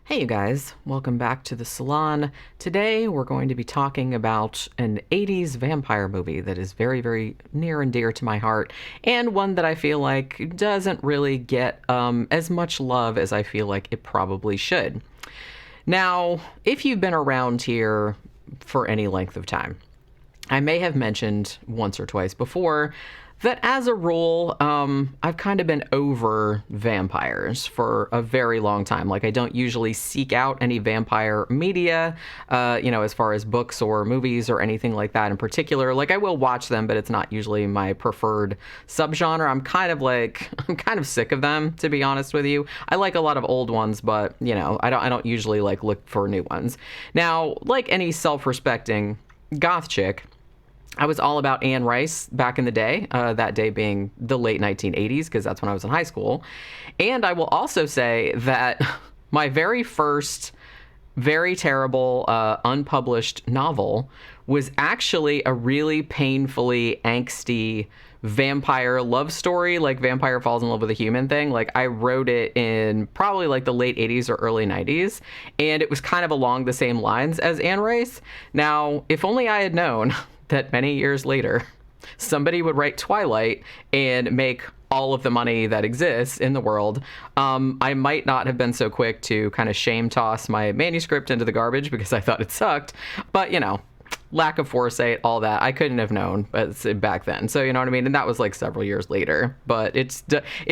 Hey you guys, welcome back to the salon. Today we're going to be talking about an 80s vampire movie that is very, very near and dear to my heart, and one that I feel like doesn't really get as much love as I feel like it probably should. Now, if you've been around here for any length of time, I may have mentioned once or twice before that as a rule, I've kind of been over vampires for a very long time. Like, I don't usually seek out any vampire media, as far as books or movies or anything like that in particular. Like, I will watch them, but it's not usually my preferred subgenre. I'm kind of sick of them, to be honest with you. I like a lot of old ones, but, I don't usually, look for new ones. Now, like any self-respecting goth chick, I was all about Anne Rice back in the day, that day being the late 1980s, because that's when I was in high school. And I will also say that my very first very terrible unpublished novel was actually a really painfully angsty vampire love story, like vampire falls in love with a human thing. Like, I wrote it in probably like the late 80s or early 90s, and it was kind of along the same lines as Anne Rice. Now, if only I had known that many years later somebody would write Twilight and make all of the money that exists in the world, I might not have been so quick to kind of shame toss my manuscript into the garbage because I thought it sucked. But, lack of foresight, all that, I couldn't have known back then. So, you know what I mean? And that was like several years later. But it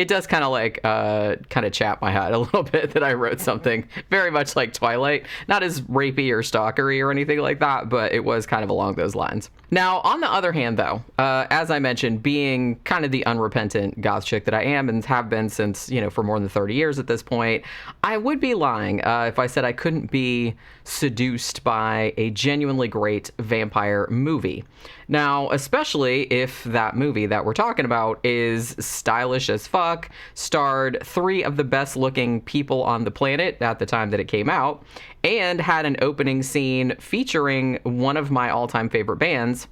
does kind of chap my head a little bit that I wrote something very much like Twilight. Not as rapey or stalkery or anything like that, but it was kind of along those lines. Now, on the other hand, though, as I mentioned, being kind of the unrepentant goth chick that I am and have been since, for more than 30 years at this point, I would be lying if I said I couldn't be seduced by a genuinely great vampire movie. Now, especially if that movie that we're talking about is stylish as fuck, starred three of the best looking people on the planet at the time that it came out, and had an opening scene featuring one of my all-time favorite bands,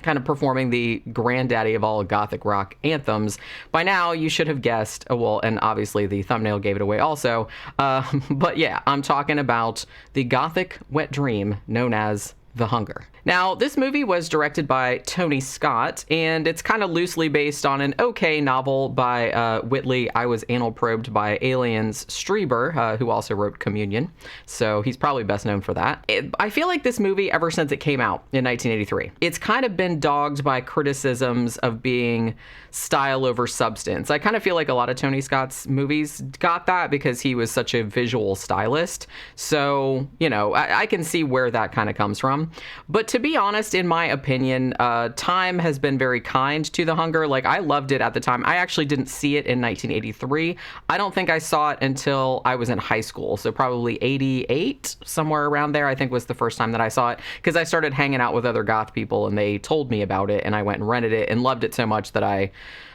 kind of performing the granddaddy of all gothic rock anthems. By now, you should have guessed, and obviously the thumbnail gave it away also, but yeah, I'm talking about the gothic wet dream known as The Hunger. Now, this movie was directed by Tony Scott, and it's kind of loosely based on an okay novel by Whitley I Was Anal Probed by Aliens Strieber, who also wrote Communion, so he's probably best known for that. I feel like this movie, ever since it came out in 1983, it's kind of been dogged by criticisms of being style over substance. I kind of feel like a lot of Tony Scott's movies got that because he was such a visual stylist, so, I can see where that kind of comes from. But to be honest, in my opinion, time has been very kind to The Hunger. Like, I loved it at the time. I actually didn't see it in 1983. I don't think I saw it until I was in high school. So probably 88, somewhere around there, I think was the first time that I saw it. Because I started hanging out with other goth people and they told me about it. And I went and rented it and loved it so much that I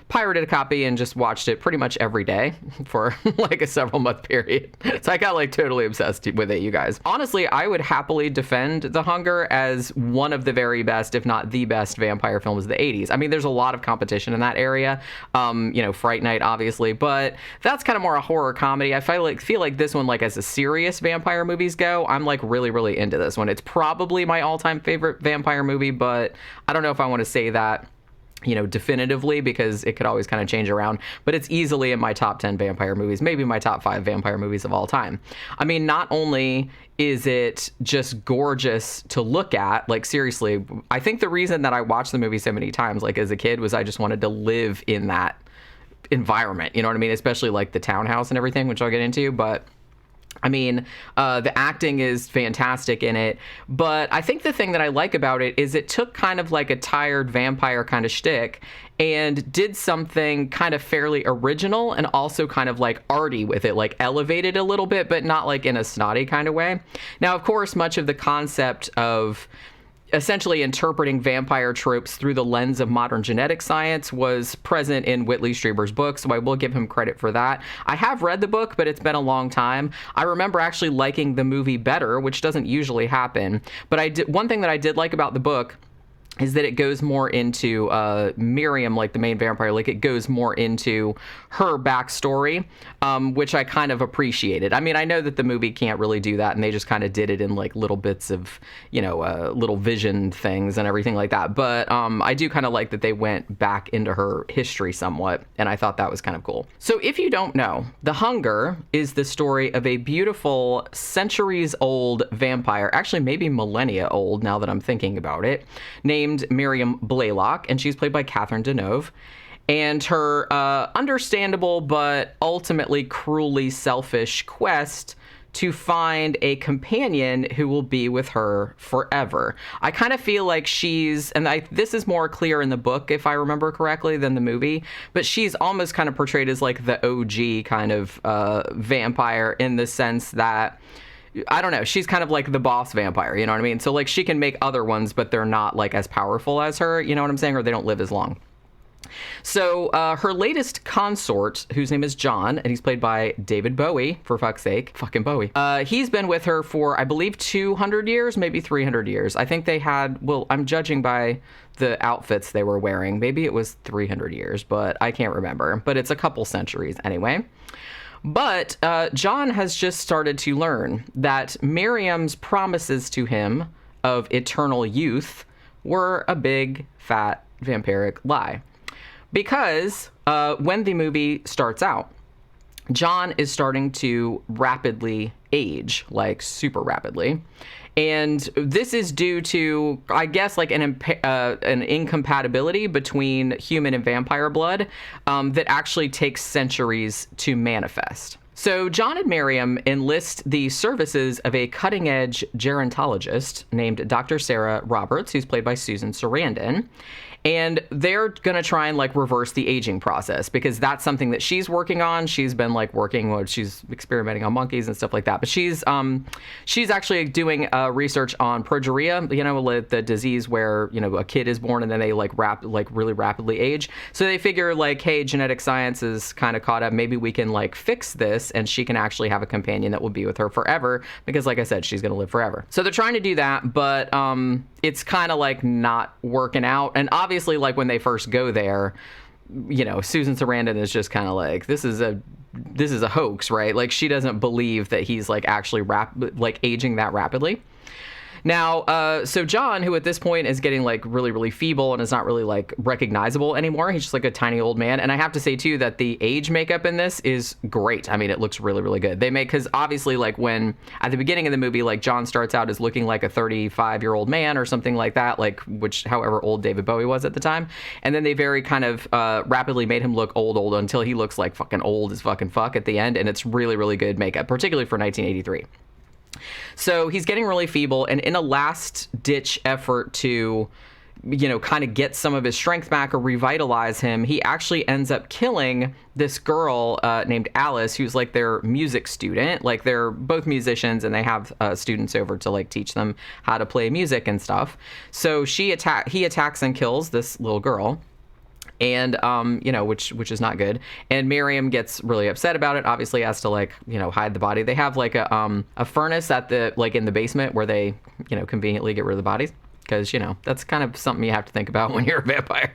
pirated a copy and just watched it pretty much every day for like a several month period. So I got totally obsessed with it, you guys. Honestly, I would happily defend The Hunger as one of the very best, if not the best, vampire films of the 80s. I mean, there's a lot of competition in that area. Fright Night, obviously, but that's kind of more a horror comedy. I feel like this one, as a serious vampire movies go, I'm really, really into this one. It's probably my all-time favorite vampire movie, but I don't know if I want to say that definitively, because it could always kind of change around, but it's easily in my top 10 vampire movies, maybe my top 5 vampire movies of all time. I mean, not only is it just gorgeous to look at, seriously, I think the reason that I watched the movie so many times, as a kid, was I just wanted to live in that environment, you know what I mean? Especially the townhouse and everything, which I'll get into, but I mean, the acting is fantastic in it, but I think the thing that I like about it is it took kind of a tired vampire kind of shtick and did something kind of fairly original and also kind of arty with it, elevated a little bit, but not in a snotty kind of way. Now, of course, much of the concept of essentially interpreting vampire tropes through the lens of modern genetic science was present in Whitley Strieber's book, so I will give him credit for that. I have read the book, but it's been a long time. I remember actually liking the movie better, which doesn't usually happen, but one thing that I did like about the book is that it goes more into Miriam, like the main vampire, like it goes more into her backstory, which I kind of appreciated. I mean, I know that the movie can't really do that, and they just kind of did it in like little bits of, little vision things and everything like that. But I do kind of like that they went back into her history somewhat, and I thought that was kind of cool. So if you don't know, The Hunger is the story of a beautiful centuries-old vampire, actually maybe millennia old now that I'm thinking about it, named Miriam Blaylock, and she's played by Catherine Deneuve. And her understandable but ultimately cruelly selfish quest to find a companion who will be with her forever. I kind of feel like this is more clear in the book, if I remember correctly, than the movie, but she's almost kind of portrayed as like the OG kind of vampire, in the sense that, I don't know, she's kind of like the boss vampire, you know what I mean? So like she can make other ones, but they're not like as powerful as her, you know what I'm saying? Or they don't live as long. So her latest consort, whose name is John, and he's played by David Bowie, for fuck's sake, fucking Bowie. He's been with her for, I believe, 200 years, maybe 300 years. I think they had, well, I'm judging by the outfits they were wearing. Maybe it was 300 years, but I can't remember. But it's a couple centuries anyway. But John has just started to learn that Miriam's promises to him of eternal youth were a big, fat, vampiric lie. Because when the movie starts out, John is starting to rapidly age, like super rapidly. And this is due to, I guess, like an incompatibility between human and vampire blood that actually takes centuries to manifest. So John and Miriam enlist the services of a cutting-edge gerontologist named Dr. Sarah Roberts, who's played by Susan Sarandon. And they're going to try and like reverse the aging process, because that's something that she's working on. She's been like she's experimenting on monkeys and stuff like that. But she's actually doing research on progeria, the disease where, a kid is born and then they really rapidly age. So they figure like, hey, genetic science is kind of caught up. Maybe we can like fix this, and she can actually have a companion that will be with her forever, because like I said, she's going to live forever. So they're trying to do that, but it's kind of like not working out. And obviously, like when they first go there, Susan Sarandon is just kind of like, this is a hoax, right? Like she doesn't believe that he's like actually aging that rapidly. Now, so John, who at this point is getting like really, really feeble and is not really like recognizable anymore. He's just like a tiny old man. And I have to say too, that the age makeup in this is great. I mean, it looks really, really good. Because obviously like when at the beginning of the movie, like John starts out as looking like a 35-year-old man or something like that, like however old David Bowie was at the time. And then they very kind of rapidly made him look old until he looks like fucking old as fucking fuck at the end. And it's really, really good makeup, particularly for 1983. So he's getting really feeble, and in a last-ditch effort to, kind of get some of his strength back or revitalize him, he actually ends up killing this girl named Alice, who's like their music student. Like they're both musicians, and they have students over to like teach them how to play music and stuff. So he attacks and kills this little girl. And, which is not good. And Miriam gets really upset about it, obviously has to like, hide the body. They have like a furnace in the basement where they, conveniently get rid of the bodies. Because, that's kind of something you have to think about when you're a vampire.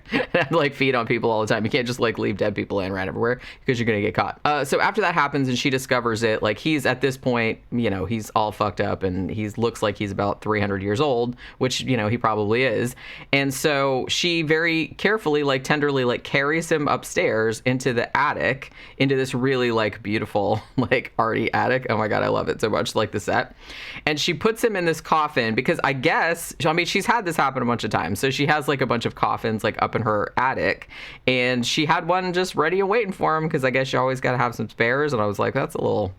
Like feed on people all the time. You can't just like leave dead people laying around everywhere, because you're going to get caught. So after that happens and she discovers it, like he's at this point, he's all fucked up, and he looks like he's about 300 years old, which, he probably is. And so she very carefully, like tenderly, like carries him upstairs into the attic, into this really like beautiful, like arty attic. Oh my God, I love it so much, like the set. And she puts him in this coffin because she's had this happen a bunch of times. So she has like a bunch of coffins like up in her attic, and she had one just ready and waiting for him, because I guess you always got to have some spares. And I was like, that's a little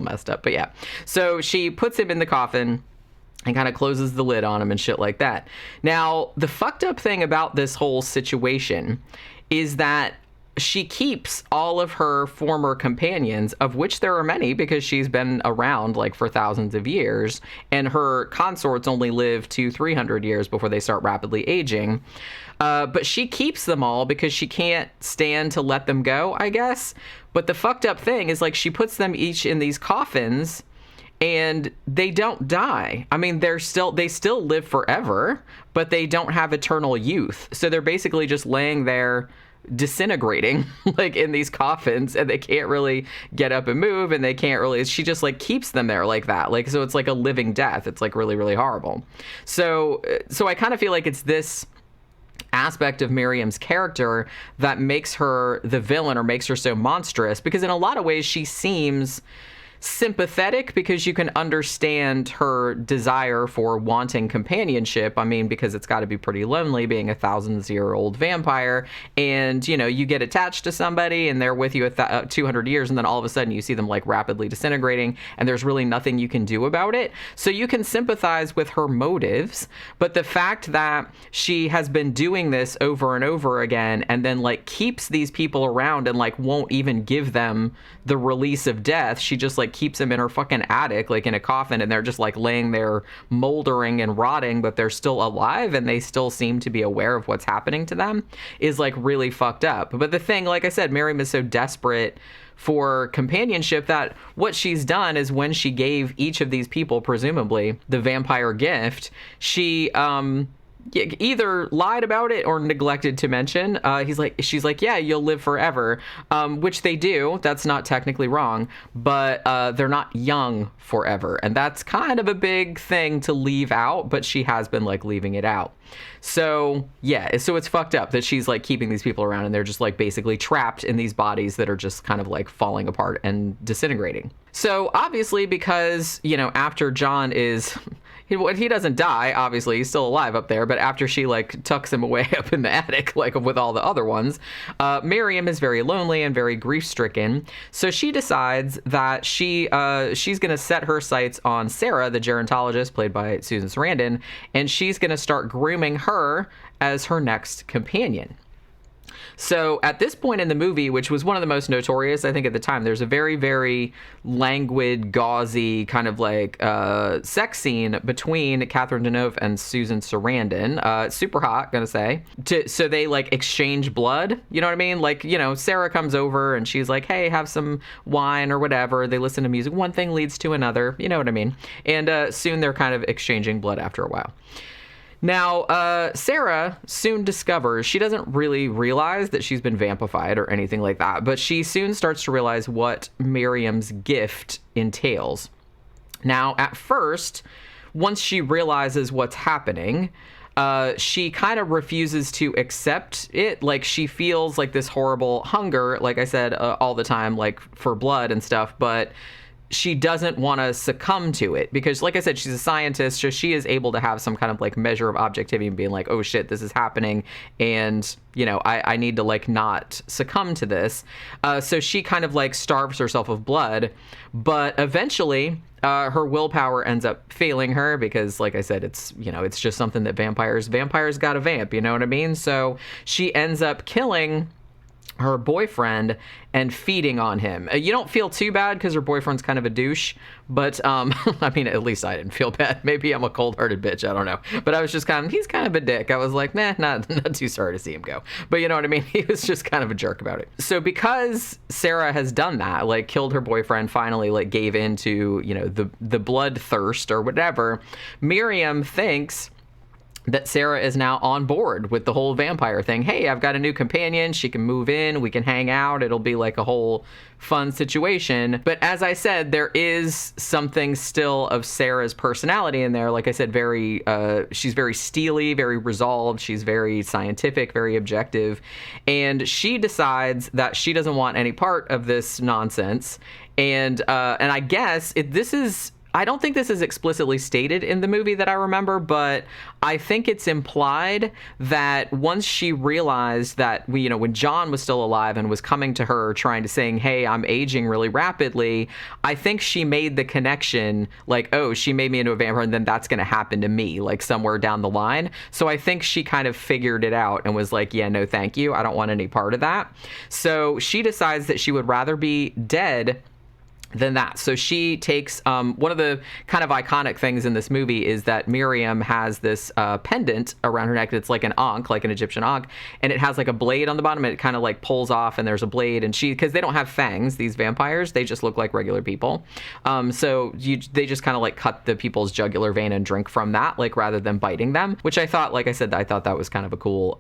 messed up, but yeah. So she puts him in the coffin and kind of closes the lid on him and shit like that. Now, the fucked up thing about this whole situation is that she keeps all of her former companions, of which there are many, because she's been around like for thousands of years, and her consorts only live 200-300 years before they start rapidly aging. But she keeps them all because she can't stand to let them go, I guess. But the fucked up thing is like she puts them each in these coffins, and they don't die. I mean, they still live forever, but they don't have eternal youth. So they're basically just laying there disintegrating like in these coffins, and they can't really get up and move, and they can't really, she just like keeps them there like that, like, so it's like a living death. It's like really, really horrible. So I kind of feel like it's this aspect of Miriam's character that makes her the villain, or makes her so monstrous, because in a lot of ways she seems sympathetic, because you can understand her desire for wanting companionship. I mean, because it's got to be pretty lonely being a 1,000-year-old vampire, and you get attached to somebody and they're with you 200 years, and then all of a sudden you see them like rapidly disintegrating, and there's really nothing you can do about it. So you can sympathize with her motives, but the fact that she has been doing this over and over again, and then like keeps these people around and like won't even give them the release of death, she just like keeps them in her fucking attic, like in a coffin, and they're just like laying there moldering and rotting, but they're still alive and they still seem to be aware of what's happening to them, is like really fucked up. But the thing, like I said, Miriam is so desperate for companionship that what she's done is, when she gave each of these people presumably the vampire gift, she either lied about it or neglected to mention. She's like, yeah, you'll live forever, which they do. That's not technically wrong, but they're not young forever, and that's kind of a big thing to leave out, but she has been like leaving it out. So yeah, so it's fucked up that she's like keeping these people around, and they're just like basically trapped in these bodies that are just kind of like falling apart and disintegrating. So obviously, because after John is he doesn't die, obviously, he's still alive up there, but after she like tucks him away up in the attic, like with all the other ones, Miriam is very lonely and very grief-stricken. So she decides that she's going to set her sights on Sarah, the gerontologist played by Susan Sarandon, and she's going to start grooming her as her next companion. So at this point in the movie, which was one of the most notorious, I think, at the time, there's a very, very languid, gauzy kind of like sex scene between Catherine Deneuve and Susan Sarandon. Super hot, gonna say. So they like exchange blood. You know what I mean? Like, Sarah comes over and she's like, hey, have some wine or whatever. They listen to music. One thing leads to another. You know what I mean? And soon they're kind of exchanging blood after a while. Now, Sarah soon discovers, she doesn't really realize that she's been vampified or anything like that, but she soon starts to realize what Miriam's gift entails. Now, at first, once she realizes what's happening, she kind of refuses to accept it. Like, she feels like this horrible hunger, like I said, all the time, like for blood and stuff, but she doesn't want to succumb to it, because like I said, she's a scientist, so she is able to have some kind of like measure of objectivity and being like, oh shit, this is happening, and I need to like not succumb to this. So she kind of like starves herself of blood, but eventually her willpower ends up failing her, because like I said, it's it's just something that vampires got to vamp, you know what I mean? So she ends up killing her boyfriend and feeding on him. You don't feel too bad because her boyfriend's kind of a douche, but I mean, at least I didn't feel bad. Maybe I'm a cold-hearted bitch, I don't know. But I was just he's kind of a dick. I was like, nah, not too sorry to see him go. But you know what I mean? He was just kind of a jerk about it. So because Sarah has done that, like killed her boyfriend, finally like gave in to, the bloodthirst or whatever, Miriam thinks that Sarah is now on board with the whole vampire thing. Hey, I've got a new companion. She can move in. We can hang out. It'll be like a whole fun situation. But as I said, there is something still of Sarah's personality in there. Like I said, she's very steely, very resolved. She's very scientific, very objective. And she decides that she doesn't want any part of this nonsense. And I guess I don't think this is explicitly stated in the movie that I remember, but I think it's implied that once she realized that when John was still alive and was coming to her trying to saying, hey, I'm aging really rapidly, I think she made the connection like, oh, she made me into a vampire, and then that's going to happen to me like somewhere down the line. So I think she kind of figured it out and was like, yeah, no, thank you. I don't want any part of that. So she decides that she would rather be dead than that. So she takes one of the kind of iconic things in this movie is that Miriam has this pendant around her neck. It's like an ankh, like an Egyptian ankh, and it has like a blade on the bottom, and it kind of like pulls off, and there's a blade. And she, because they don't have fangs, these vampires, they just look like regular people. They just kind of like cut the people's jugular vein and drink from that, like rather than biting them, which I thought, like I said, I thought that was kind of a cool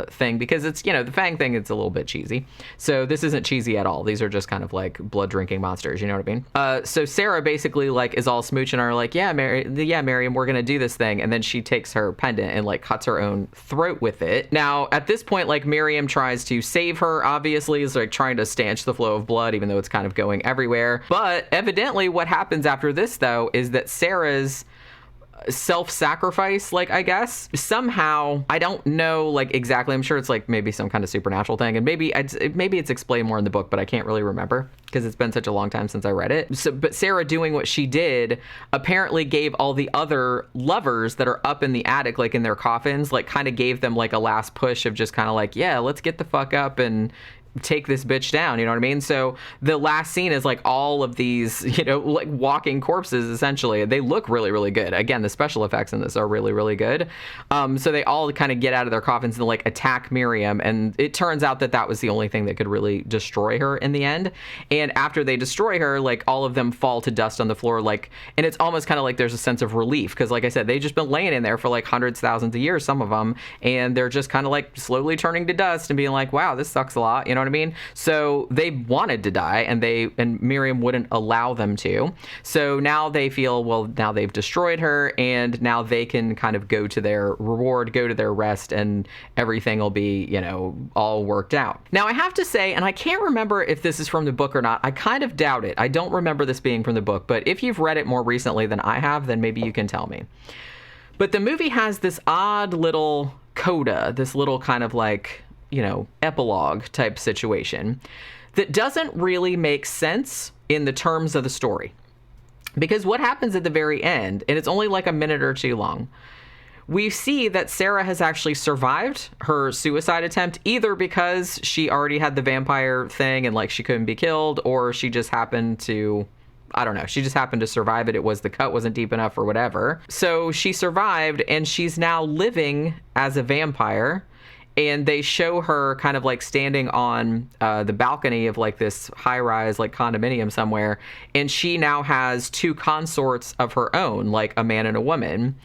thing, because it's, the fang thing, it's a little bit cheesy. So this isn't cheesy at all. These are just kind of like blood drinking monsters, you know what I mean? So Sarah basically like is all smooching her, like, Miriam, we're gonna do this thing, and then she takes her pendant and like cuts her own throat with it. Now at this point, like, Miriam tries to save her, obviously is like trying to stanch the flow of blood, even though it's kind of going everywhere. But evidently what happens after this, though, is that Sarah's self-sacrifice, like, I guess somehow, I don't know like exactly, I'm sure it's like maybe some kind of supernatural thing, and maybe it's explained more in the book, but I can't really remember because it's been such a long time since I read it. So, but Sarah doing what she did apparently gave all the other lovers that are up in the attic, like in their coffins, like kind of gave them like a last push of just kind of like, yeah, let's get the fuck up and take this bitch down, you know what I mean? So the last scene is like all of these, like walking corpses, essentially. They look really, really good. Again, the special effects in this are really, really good. So they all kind of get out of their coffins and like attack Miriam, and it turns out that was the only thing that could really destroy her in the end. And after they destroy her, like all of them fall to dust on the floor, like, and it's almost kind of like there's a sense of relief, because like I said, they've just been laying in there for like hundreds, thousands of years, some of them, and they're just kind of like slowly turning to dust and being like, wow, this sucks a lot, you know what I mean? So they wanted to die, and Miriam wouldn't allow them to. So now they feel, well, now they've destroyed her, and now they can kind of go to their reward, go to their rest, and everything will be, all worked out. Now I have to say, and I can't remember if this is from the book or not, I kind of doubt it. I don't remember this being from the book, but if you've read it more recently than I have, then maybe you can tell me. But the movie has this odd little coda, this little kind of like, epilogue type situation that doesn't really make sense in the terms of the story. Because what happens at the very end, and it's only like a minute or two long, we see that Sarah has actually survived her suicide attempt, either because she already had the vampire thing and like she couldn't be killed, or she just happened to, I don't know, she just happened to survive it. It was the cut wasn't deep enough or whatever. So she survived, and she's now living as a vampire. And they show her kind of like standing on the balcony of like this high-rise like condominium somewhere, and she now has two consorts of her own, like a man and a woman.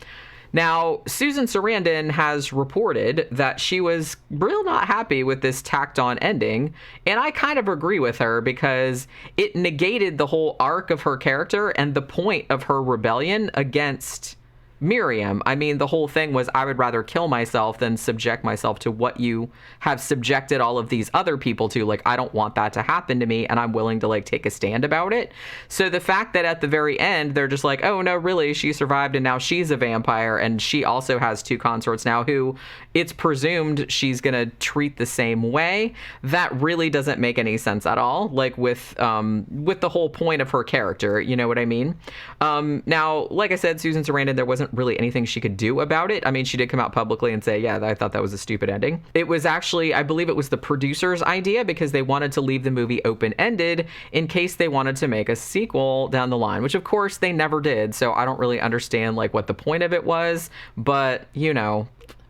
Now, Susan Sarandon has reported that she was real not happy with this tacked-on ending, and I kind of agree with her, because it negated the whole arc of her character and the point of her rebellion against Miriam. I mean, the whole thing was, I would rather kill myself than subject myself to what you have subjected all of these other people to. Like, I don't want that to happen to me, and I'm willing to like take a stand about it. So the fact that at the very end they're just like, oh no, really, she survived and now she's a vampire, and she also has two consorts now who it's presumed she's gonna treat the same way, that really doesn't make any sense at all, like with the whole point of her character, you know what I mean? Now, like I said, Susan Sarandon, there wasn't really anything she could do about it. I mean, she did come out publicly and say, yeah, I thought that was a stupid ending. It was actually, I believe it was the producer's idea, because they wanted to leave the movie open-ended in case they wanted to make a sequel down the line, which of course they never did. So I don't really understand like what the point of it was, but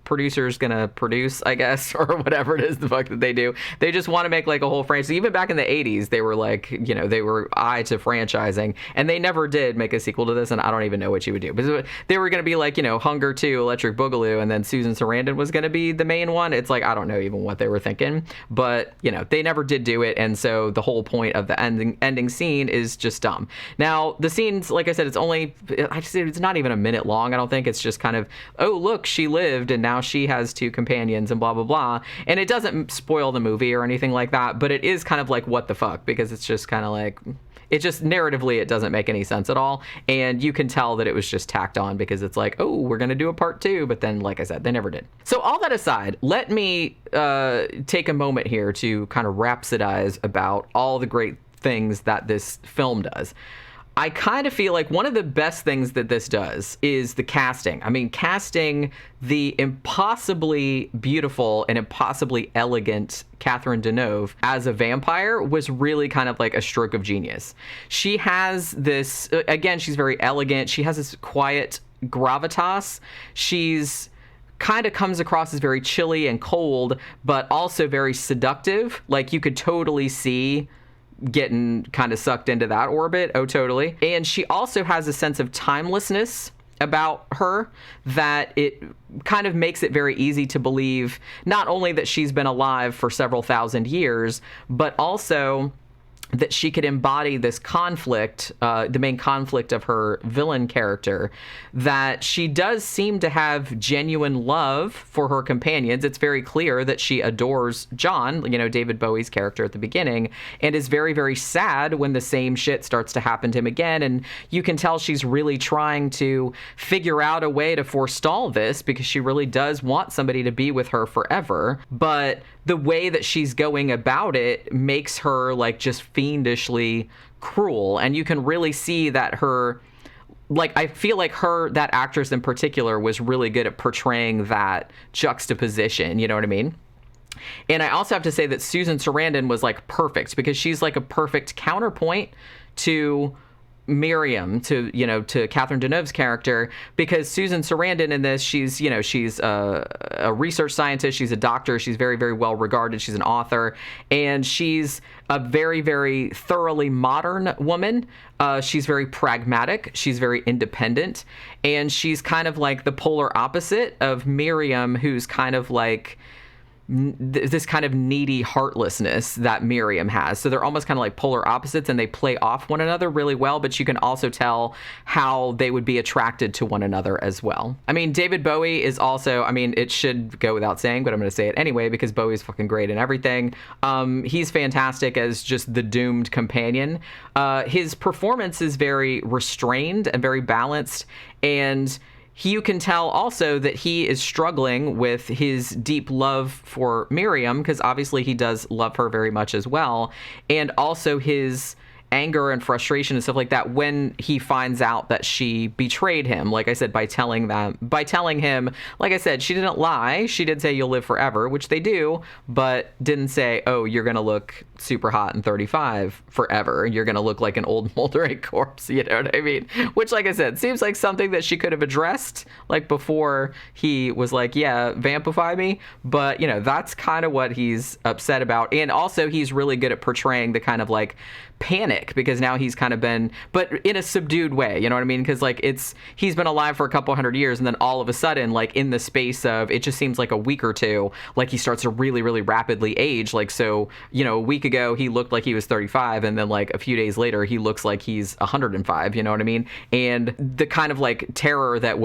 producer's gonna produce, I guess, or whatever it is the fuck that they do. They just want to make like a whole franchise. Even back in the 80s, they were like, they were eye to franchising, and they never did make a sequel to this, and I don't even know what she would do. But they were gonna be like, Hunger 2, Electric Boogaloo, and then Susan Sarandon was gonna be the main one. It's like, I don't know even what they were thinking, but they never did do it, and so the whole point of the ending scene is just dumb. Now, the scenes, like I said, it's not even a minute long, I don't think. It's just kind of, oh, look, she lived, and now she has two companions and blah blah blah, and it doesn't spoil the movie or anything like that, but it is kind of like, what the fuck, because it's just kind of like, it just narratively it doesn't make any sense at all, and you can tell that it was just tacked on, because it's like, oh, we're gonna do a part 2, but then, like I said, they never did. So all that aside, let me take a moment here to kind of rhapsodize about all the great things that this film does. I kind of feel like one of the best things that this does is the casting. I mean, casting the impossibly beautiful and impossibly elegant Catherine Deneuve as a vampire was really kind of like a stroke of genius. She has this, again, she's very elegant. She has this quiet gravitas. She's kind of comes across as very chilly and cold, but also very seductive. Like, you could totally see getting kind of sucked into that orbit. Oh, totally. And she also has a sense of timelessness about her that it kind of makes it very easy to believe not only that she's been alive for several thousand years, but also that she could embody this conflict, the main conflict of her villain character, that she does seem to have genuine love for her companions. It's very clear that she adores John, David Bowie's character at the beginning, and is very, very sad when the same shit starts to happen to him again. And you can tell she's really trying to figure out a way to forestall this because she really does want somebody to be with her forever. But the way that she's going about it makes her like just fiendishly cruel. And you can really see that I feel like that actress in particular was really good at portraying that juxtaposition. You know what I mean? And I also have to say that Susan Sarandon was like perfect because she's like a perfect counterpoint to Miriam, to Catherine Deneuve's character, because Susan Sarandon in this, she's a research scientist, she's a doctor, she's very, very well regarded, she's an author, and she's a very, very thoroughly modern woman. She's very pragmatic, she's very independent, and she's kind of like the polar opposite of Miriam, who's kind of like this kind of needy heartlessness that Miriam has. So they're almost kind of like polar opposites, and they play off one another really well, but you can also tell how they would be attracted to one another as well. I mean, David Bowie is also, it should go without saying, but I'm going to say it anyway because Bowie's fucking great in everything. He's fantastic as just the doomed companion. His performance is very restrained and very balanced, and you can tell also that he is struggling with his deep love for Miriam, because obviously he does love her very much as well, and also his anger and frustration and stuff like that when he finds out that she betrayed him, like I said, by telling him, like I said, she didn't lie. She did say you'll live forever, which they do, but didn't say, oh, you're going to look super hot and 35 forever. You're going to look like an old moldering corpse. You know what I mean? Which, like I said, seems like something that she could have addressed like before he was like, yeah, vampify me. But, that's kind of what he's upset about. And also he's really good at portraying the kind of like panic, because now he's kind of been, but in a subdued way, you know what I mean? Because like he's been alive for a couple hundred years, and then all of a sudden, like in the space of, it just seems like a week or two, like he starts to really, really rapidly age. Like, so, a week ago he looked like he was 35, and then like a few days later he looks like he's 105, you know what I mean? And the kind of like terror that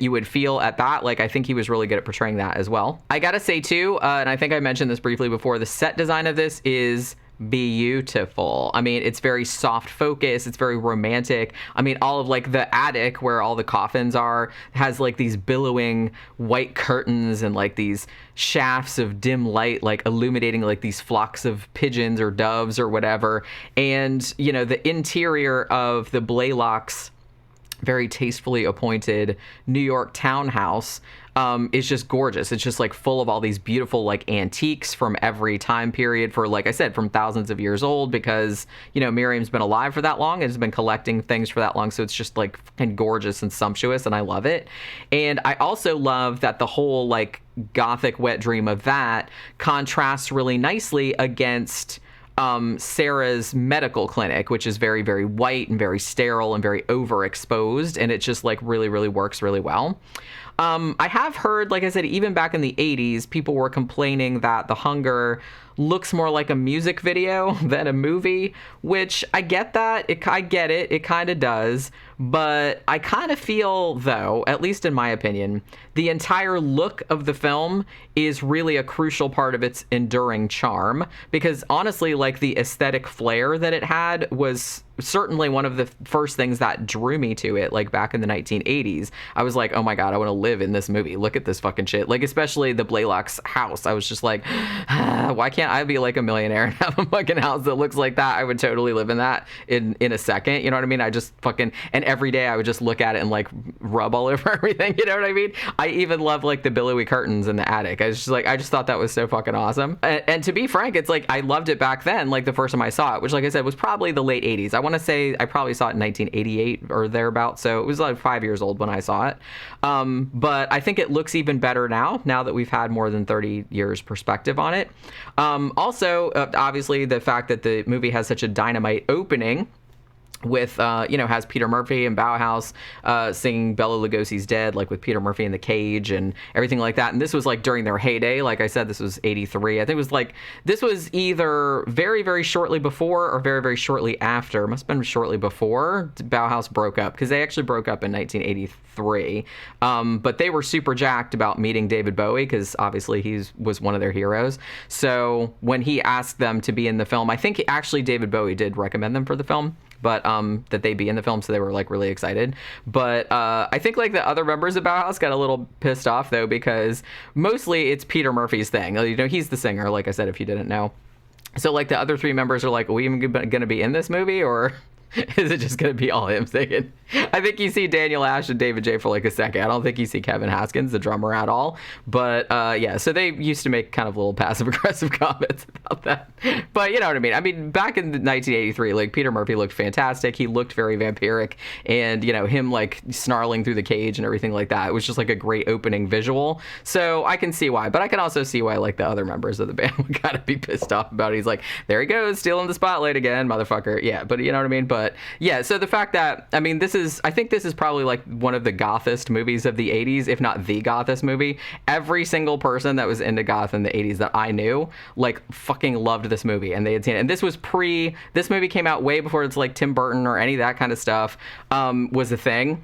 you would feel at that, like I think he was really good at portraying that as well. I gotta say too, and I think I mentioned this briefly before, the set design of this is beautiful. It's very soft focus. It's very romantic. All of like the attic where all the coffins are has like these billowing white curtains and like these shafts of dim light, like illuminating like these flocks of pigeons or doves or whatever. And, the interior of the Blaylocks' very tastefully appointed New York townhouse is just gorgeous. It's just like full of all these beautiful like antiques from every time period, for, like I said, from thousands of years old, because Miriam's been alive for that long and has been collecting things for that long. So it's just like fucking gorgeous and sumptuous, and I love it. And I also love that the whole like gothic wet dream of that contrasts really nicely against Sarah's medical clinic, which is very, very white and very sterile and very overexposed, and it just like really, really works really well. I have heard, like I said, even back in the 80s, people were complaining that The Hunger looks more like a music video than a movie, which I get that. I get it. It kind of does. But I kind of feel, though, at least in my opinion, the entire look of the film is really a crucial part of its enduring charm, because honestly, like, the aesthetic flair that it had was certainly one of the first things that drew me to it. Like, back in the 1980s, I was like, oh my god, I want to live in this movie. Look at this fucking shit. Like, especially the Blaylock's house. I was just like, why can't I be like a millionaire and have a fucking house that looks like that? I would totally live in that in a second. You know what I mean? I just fucking, and every day I would just look at it and like rub all over everything. You know what I mean? I even love like the billowy curtains in the attic. I was just like, I just thought that was so fucking awesome. And to be frank, it's like, I loved it back then, like the first time I saw it, which, like I said, was probably the late 80s. I want to say I probably saw it in 1988 or thereabout. So it was like 5 years old when I saw it. But I think it looks even better now that we've had more than 30 years perspective on it. Also, obviously, the fact that the movie has such a dynamite opening with, has Peter Murphy and Bauhaus singing Bela Lugosi's Dead, like with Peter Murphy in the cage and everything like that. And this was like during their heyday. Like I said, this was 83. I think it was like, this was either very, very shortly before or very, very shortly after. It must have been shortly before Bauhaus broke up, because they actually broke up in 1983. But they were super jacked about meeting David Bowie, because obviously he was one of their heroes. So when he asked them to be in the film, I think actually David Bowie did recommend them for the film, but that they be in the film, so they were like really excited. But I think like the other members of Bauhaus got a little pissed off, though, because mostly it's Peter Murphy's thing. You know, he's the singer, like I said, if you didn't know. So like the other three members are like, are we even going to be in this movie, or is it just going to be all him singing? I think you see Daniel Ash and David J for like a second. I don't think you see Kevin Haskins, the drummer, at all. But yeah, so they used to make kind of little passive-aggressive comments about that. But you know what I mean? I mean, back in 1983, like, Peter Murphy looked fantastic. He looked very vampiric. And, you know, him like snarling through the cage and everything like that, it was just like a great opening visual. So I can see why. But I can also see why like the other members of the band would kind of be pissed off about it. He's like, there he goes, stealing the spotlight again, motherfucker. Yeah, but you know what I mean? But yeah, so the fact that, I mean, I think this is probably like one of the gothest movies of the 80s, if not the gothest movie. Every single person that was into goth in the 80s that I knew, like, fucking loved this movie, and they had seen it. And this movie came out way before it's like Tim Burton or any of that kind of stuff was a thing.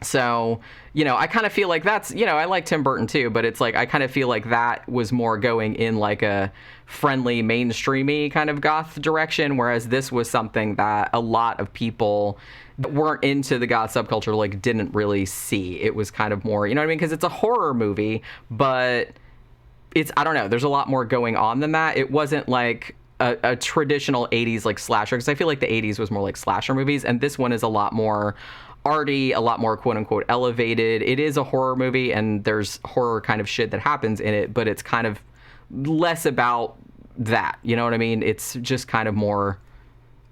So, you know, I kind of feel like that's, you know, I like Tim Burton too, but it's like, I kind of feel like that was more going in like a friendly, mainstreamy kind of goth direction, whereas this was something that a lot of people that weren't into the goth subculture, like, didn't really see. It was kind of more, you know what I mean? Because it's a horror movie, but it's, I don't know, there's a lot more going on than that. It wasn't like a traditional 80s like slasher, because I feel like the 80s was more like slasher movies, and this one is a lot more arty, a lot more quote unquote elevated. It is a horror movie, and there's horror kind of shit that happens in it, but it's kind of less about that, you know what I mean? It's just kind of more,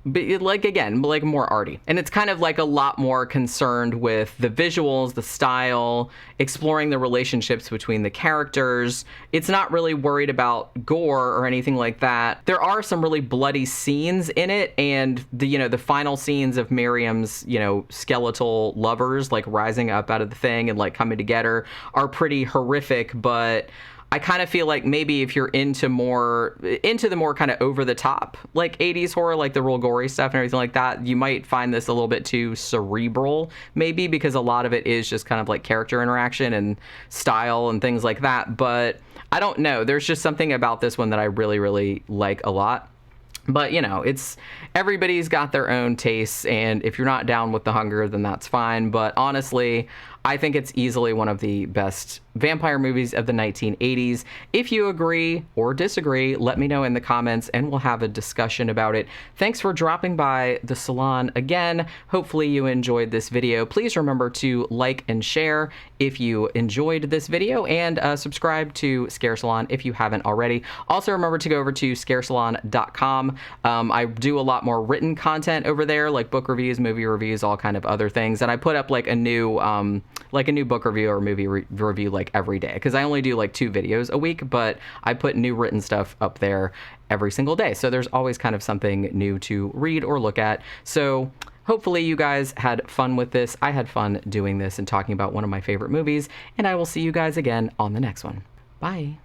like, again, like more arty. And it's kind of like a lot more concerned with the visuals, the style, exploring the relationships between the characters. It's not really worried about gore or anything like that. There are some really bloody scenes in it, and the, you know, the final scenes of Miriam's, you know, skeletal lovers like rising up out of the thing and like coming to get her are pretty horrific, but I kind of feel like maybe if you're into the more kind of over the top like 80s horror, like the real gory stuff and everything like that, you might find this a little bit too cerebral, maybe, because a lot of it is just kind of like character interaction and style and things like that. But I don't know, there's just something about this one that I really, really like a lot. But, you know, it's, everybody's got their own tastes, and if you're not down with the hunger, then that's fine. But honestly, I think it's easily one of the best vampire movies of the 1980s. If you agree or disagree, let me know in the comments, and we'll have a discussion about it. Thanks for dropping by the salon again. Hopefully you enjoyed this video. Please remember to like and share if you enjoyed this video, and subscribe to Scare Salon if you haven't already. Also, remember to go over to scaresalon.com. I do a lot more written content over there, like book reviews, movie reviews, all kind of other things. And I put up like a new book review or movie review like every day, because I only do like 2 videos a week, but I put new written stuff up there every single day. So there's always kind of something new to read or look at. So hopefully you guys had fun with this. I had fun doing this and talking about one of my favorite movies, and I will see you guys again on the next one. Bye.